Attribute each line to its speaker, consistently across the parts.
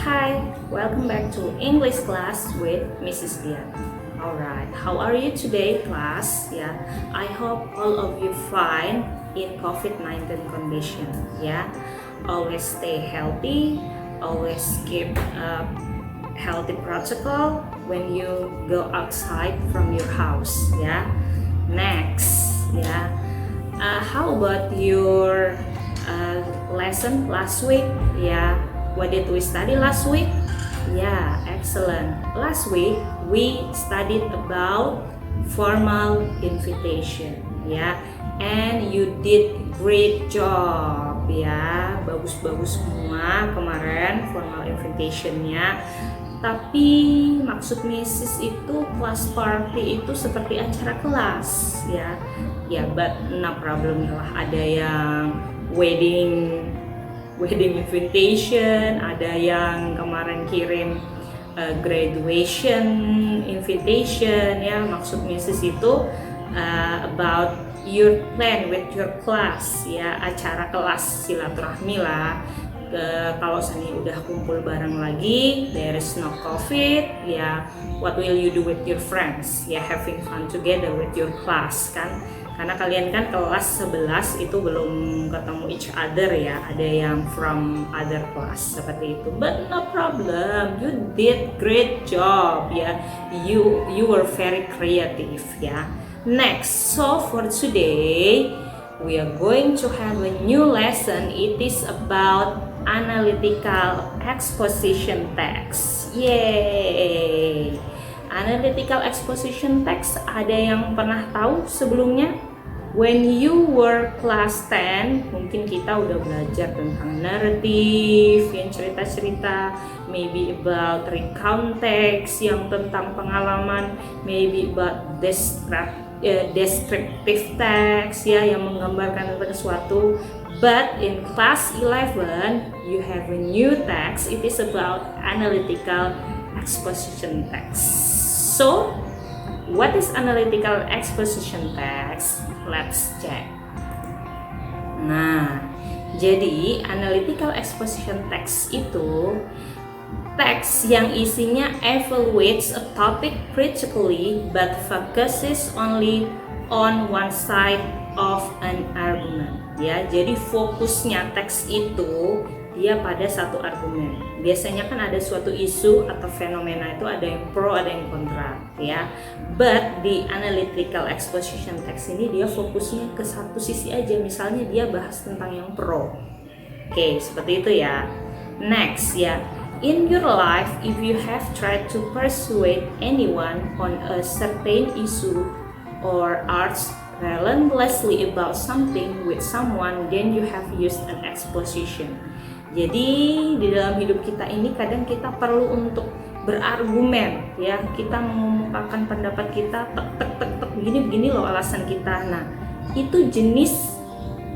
Speaker 1: Hi, welcome back to English class with Mrs. Dian. Alright, how are you today, class? Yeah, I hope all of you fine in COVID-19 condition. Yeah, always stay healthy, always keep healthy protocol when you go outside from your house. Yeah, next. Yeah, how about your lesson last week? Yeah. What did we study last week? Yeah, excellent. Last week we studied about formal invitation, ya. And you did great job, ya. Bagus-bagus semua kemarin formal invitationnya. Tapi maksud Mrs. itu class party itu seperti acara kelas, ya. Ya, but no problem lah. Ada yang wedding invitation, ada yang kemarin kirim graduation invitation, ya. Maksud Mrs. itu about your plan with your class, ya, acara kelas silaturahmi lah. Kalau Sani udah kumpul bareng lagi, there is no COVID, ya, what will you do with your friends? Ya, having fun together with your class, kan? Karena kalian kan kelas 11 itu belum ketemu each other, ya. Ada yang from other class seperti itu. But no problem, you did great job, ya. You were very creative, ya. Next, so for today we are going to have a new lesson. It is about analytical exposition text. Yay! Analytical exposition text, ada yang pernah tahu sebelumnya? When you were class 10, mungkin kita udah belajar tentang narrative, yang cerita-cerita, maybe about recount text, yang tentang pengalaman, maybe about descriptive text, ya, yang menggambarkan tentang sesuatu. But in class 11, you have a new text. It is about analytical exposition text. So, what is analytical exposition text? Let's check. Nah, jadi analytical exposition text itu teks yang isinya evaluates a topic critically but focuses only on one side of an argument. Ya, jadi fokusnya teks itu dia pada satu argumen. Biasanya kan ada suatu isu atau fenomena itu ada yang pro, ada yang kontra, ya. But di analytical exposition text ini dia fokusnya ke satu sisi aja. Misalnya dia bahas tentang yang pro. Oke, seperti itu ya. Next, ya. In your life, if you have tried to persuade anyone on a certain issue or arts relentlessly about something with someone, then you have used an exposition. Jadi di dalam hidup kita ini kadang kita perlu untuk berargumen, ya. Kita mengungkapkan pendapat kita, tek begini loh alasan kita. Nah, itu jenis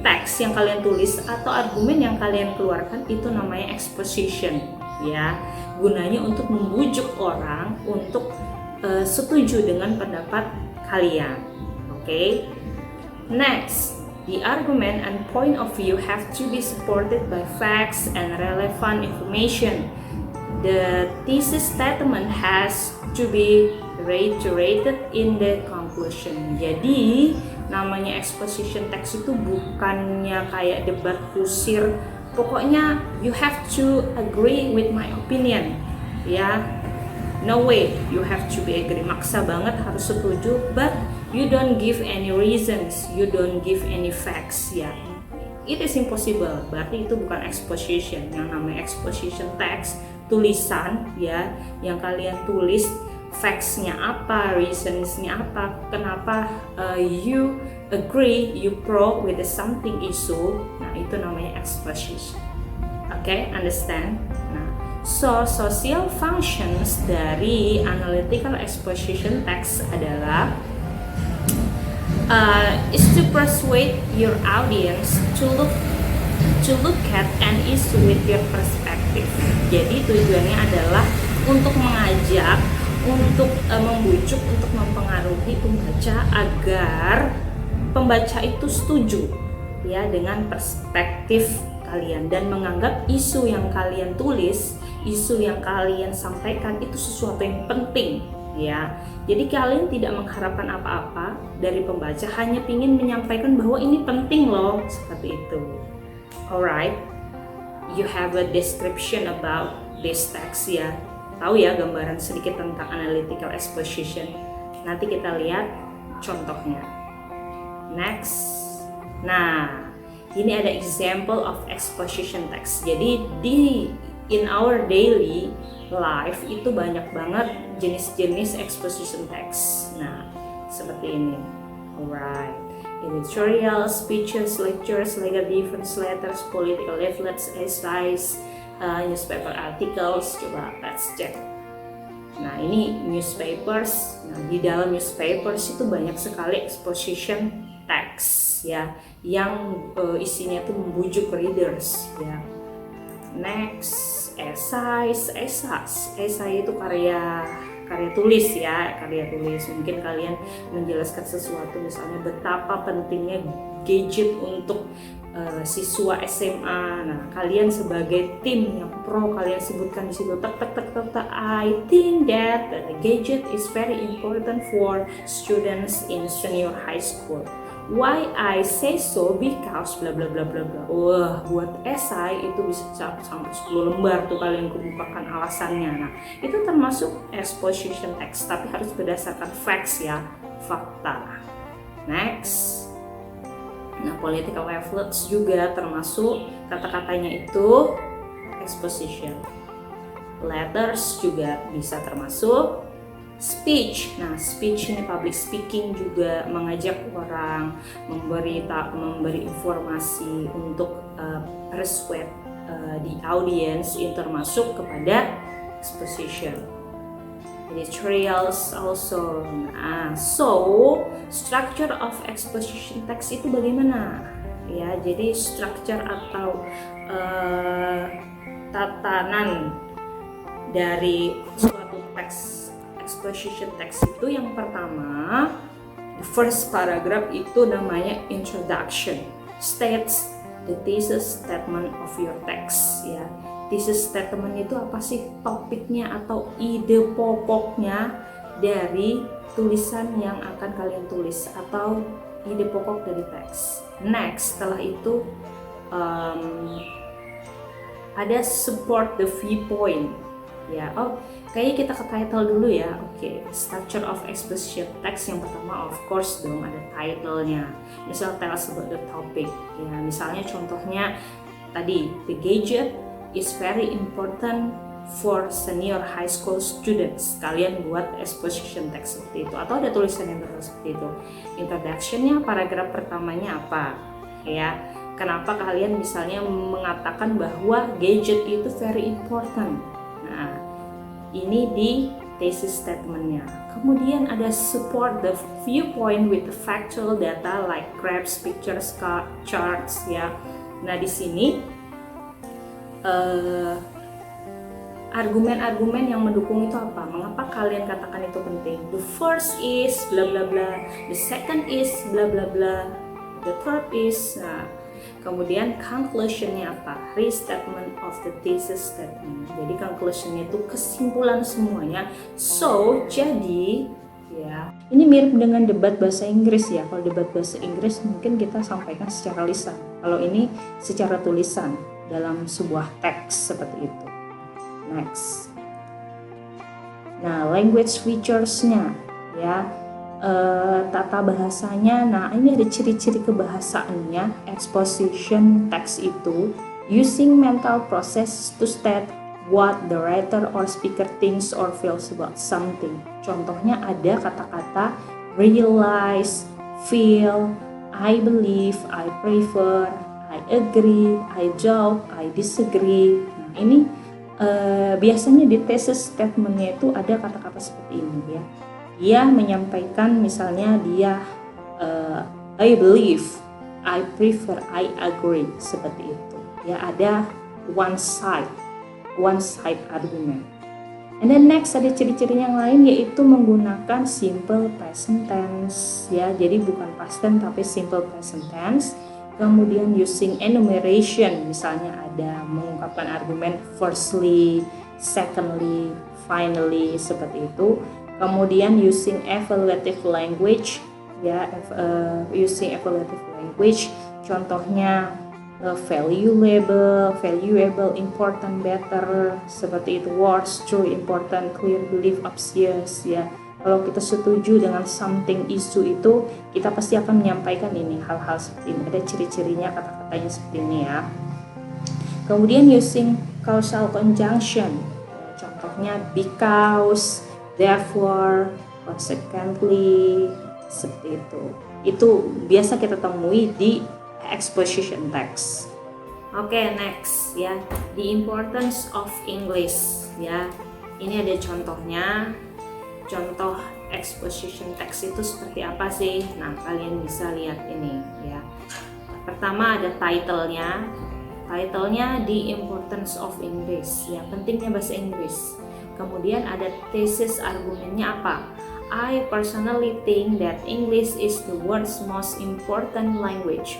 Speaker 1: teks yang kalian tulis atau argumen yang kalian keluarkan itu namanya exposition, ya. Gunanya untuk membujuk orang untuk setuju dengan pendapat kalian. Okay? Next, the argument and point of view have to be supported by facts and relevant information. The thesis statement has to be reiterated in the conclusion. Jadi, namanya exposition text itu bukannya kayak debat kusir. Pokoknya you have to agree with my opinion, ya. No way, you have to be agree. Maksa banget harus setuju, but you don't give any reasons, you don't give any facts, ya. It is impossible. Berarti itu bukan exposition. Yang namanya exposition text, tulisan, ya, yang kalian tulis facts-nya apa, reasons-nya apa, kenapa you agree, you pro with the something issue. Nah, itu namanya exposition. Okay, understand? Nah, so social functions dari analytical exposition text adalah is to persuade your audience to look at an issue with your perspective. Jadi tujuannya adalah untuk mengajak, untuk membujuk, untuk mempengaruhi pembaca agar pembaca itu setuju, ya, dengan perspektif kalian dan menganggap isu yang kalian tulis isu yang kalian sampaikan itu sesuatu yang penting ya. Jadi kalian tidak mengharapkan apa-apa dari pembaca, hanya ingin menyampaikan bahwa ini penting loh, seperti itu. Alright, you have a description about this text ya. Tahu ya gambaran sedikit tentang analytical exposition. Nanti kita lihat contohnya. Next. Nah, ini ada example of exposition text. Jadi in our daily life itu banyak banget jenis-jenis exposition text. Nah, seperti ini. Alright. Editorial, speeches, lectures, legal defense letters, political leaflets, essays, newspaper articles. Coba let's check. Nah, ini newspapers. Nah, di dalam newspapers itu banyak sekali exposition text ya, yang isinya tuh membujuk readers ya. Next, essays. Essay itu karya tulis ya, karya tulis. Mungkin kalian menjelaskan sesuatu, misalnya betapa pentingnya gadget untuk siswa SMA. Nah, kalian sebagai tim yang pro, kalian sebutkan di situ tek. I think that the gadget is very important for students in senior high school. Why I say so? Because bla bla bla bla bla. Wah, buat esai itu bisa sampai 10 lembar tuh kalian kemukakan alasannya. Nah, itu termasuk exposition text, tapi harus berdasarkan facts ya, fakta. Next. Nah, political leaflets juga termasuk, kata-katanya itu exposition. Letters juga bisa termasuk. Speech. Nah, speech ini public speaking, juga mengajak orang, memberi informasi untuk persuade di audience, itu termasuk kepada exposition. Editorials also. Nah, so structure of exposition text itu bagaimana? Ya, jadi structure atau tatanan dari suatu teks exposition text itu, yang pertama, the first paragraph itu namanya introduction, states the thesis statement of your text ya. Thesis statement itu apa sih? Topiknya atau ide pokoknya dari tulisan yang akan kalian tulis, atau ide pokok dari teks. Next, setelah itu ada support the viewpoint ya. Oh, kayaknya kita ke title dulu ya. Oke, structure of exposition text yang pertama of course dong ada title-nya. Misal tell us about the topic ya. Misalnya contohnya tadi, the gadget is very important for senior high school students. Kalian buat exposition text seperti itu, atau ada tulisan yang seperti itu. Introduction-nya, paragraf pertamanya apa ya. Kenapa kalian misalnya mengatakan bahwa gadget itu very important. Nah, ini di thesis statement-nya. Kemudian ada support the viewpoint with the factual data like graphs, pictures, charts ya. Nah, di sini argumen-argumen yang mendukung itu apa? Mengapa kalian katakan itu penting? The first is bla bla bla, the second is bla bla bla, the third is. Nah, kemudian conclusion-nya apa? Restatement of the thesis statement. Jadi conclusion-nya itu kesimpulan semuanya. So, jadi ya, ini mirip dengan debat bahasa Inggris ya. Kalau debat bahasa Inggris mungkin kita sampaikan secara lisan. Kalau ini secara tulisan dalam sebuah teks seperti itu. Next. Nah, language features-nya ya. Tata bahasanya. Nah, ini ada ciri-ciri kebahasaannya. Exposition text itu using mental process to state what the writer or speaker thinks or feels about something. Contohnya ada kata-kata realize, feel, I believe, I prefer, I agree, I doubt, I disagree. Nah, ini biasanya di thesis statement-nya itu ada kata-kata seperti ini ya. Dia menyampaikan misalnya dia I believe, I prefer, I agree, seperti itu. Ya, ada one side argument. And then next ada ciri-ciri yang lain, yaitu menggunakan simple present tense ya. Jadi bukan past tense tapi simple present tense. Kemudian using enumeration, misalnya ada mengungkapkan argumen firstly, secondly, finally, seperti itu. Kemudian using evaluative language, ya, using evaluative language, contohnya valuable, important, better, seperti itu, words, true, important, clear, believe, obvious, ya. Kalau kita setuju dengan something issue itu, kita pasti akan menyampaikan ini hal-hal seperti ini. Ada ciri-cirinya, kata-katanya seperti ini ya. Kemudian using causal conjunction, contohnya because, therefore, consequently, seperti itu. Itu biasa kita temui di exposition text. Oke, next ya, the importance of English ya. Ini ada contohnya. Contoh exposition text itu seperti apa sih? Nah, kalian bisa lihat ini ya. Pertama ada title-nya. Title-nya The Importance of English ya, pentingnya bahasa Inggris. Kemudian ada thesis argumennya apa? I personally think that English is the world's most important language.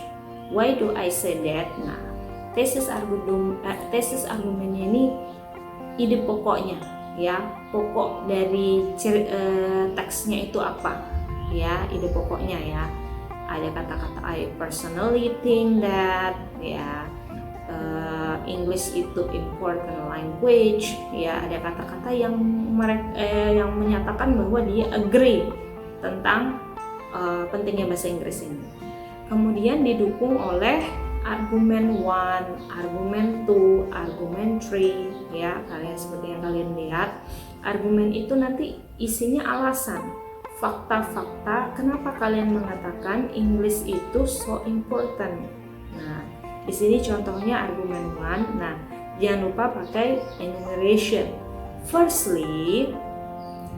Speaker 1: Why do I say that? Nah, thesis argumennya ini ide pokoknya ya, pokok dari teksnya itu apa ya, ide pokoknya ya. Ada kata-kata I personally think that ya, English itu important language ya. Ada kata-kata yang yang menyatakan bahwa dia agree tentang pentingnya bahasa Inggris ini. Kemudian didukung oleh argumen 1, argumen 2, argumen 3 ya. Kalian seperti yang kalian lihat, argumen itu nanti isinya alasan, fakta-fakta kenapa kalian mengatakan English itu so important. Nah, di sini contohnya argumen 1. Nah, jangan lupa pakai enumeration. Firstly,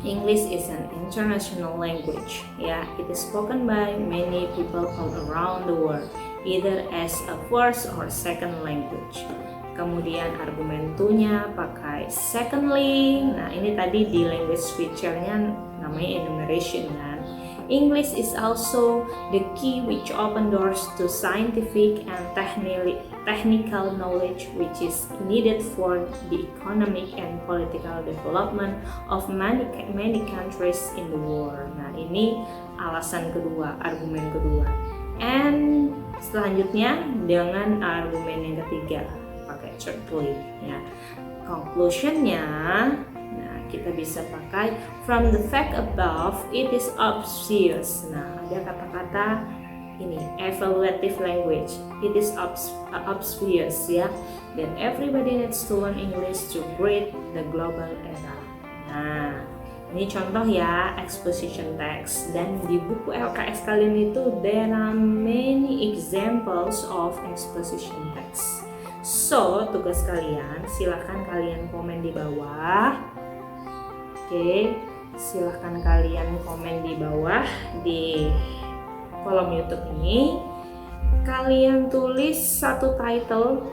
Speaker 1: English is an international language. Yeah, it is spoken by many people all around the world, either as a first or second language. Kemudian argumen 2-nya pakai secondly. Nah, ini tadi di language feature-nya namanya enumeration kan. English is also the key which open doors to scientific and technical knowledge which is needed for the economic and political development of many countries in the world. Nah, ini alasan kedua, argumen kedua. And selanjutnya dengan argumen yang ketiga pakai thirdly ya. Conclusionnya, nah kita bisa pakai from the fact above it is obvious. Nah, ada kata-kata ini evaluative language, it is obvious ya, that everybody needs to learn English to greet the global era. Nah, ini contoh ya exposition text, dan di buku LKS kalian itu there are many examples of exposition text. So, tugas kalian silahkan kalian komen di bawah. Oke, silahkan kalian komen di bawah di kolom YouTube ini. Kalian tulis satu title,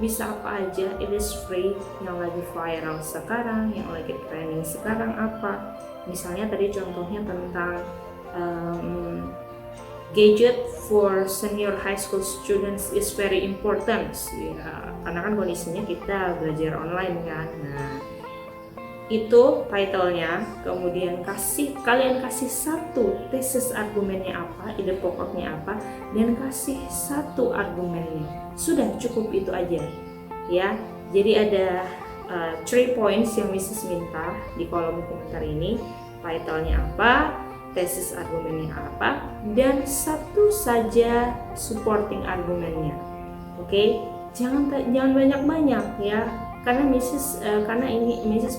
Speaker 1: bisa apa aja, it is free, yang lagi viral sekarang, yang lagi trending sekarang apa. Misalnya tadi contohnya tentang gadget for senior high school students is very important ya, karena kan kondisinya kita belajar online kan. Nah, itu title-nya. Kemudian kalian kasih satu thesis argumennya apa, ide pokoknya apa, dan kasih satu argumennya. Sudah cukup itu aja ya. Jadi ada 3 points yang Mrs. minta di kolom komentar ini. Title-nya apa, tesis argumennya apa, dan satu saja supporting argumennya. Oke, jangan banyak-banyak ya, karena Mrs.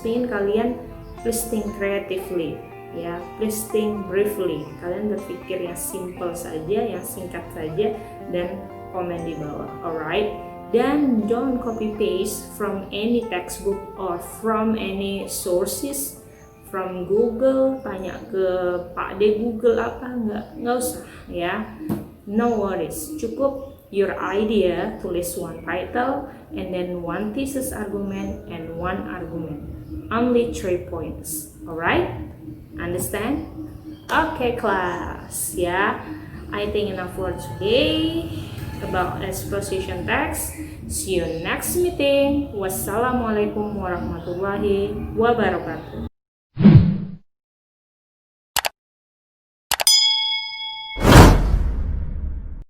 Speaker 1: pengen kalian please think creatively ya, please think briefly. Kalian berpikir yang simple saja, yang singkat saja, dan komen di bawah. Alright, dan don't copy paste from any textbook or from any sources. From Google, tanya ke Pak D Google apa, nggak usah ya, no worries, cukup your idea, tulis one title and then one thesis argument and one argument, only 3 points. Alright, understand? Okay class ya, I think enough for today. about exposition text. See you next meeting. Wassalamualaikum warahmatullahi wabarakatuh.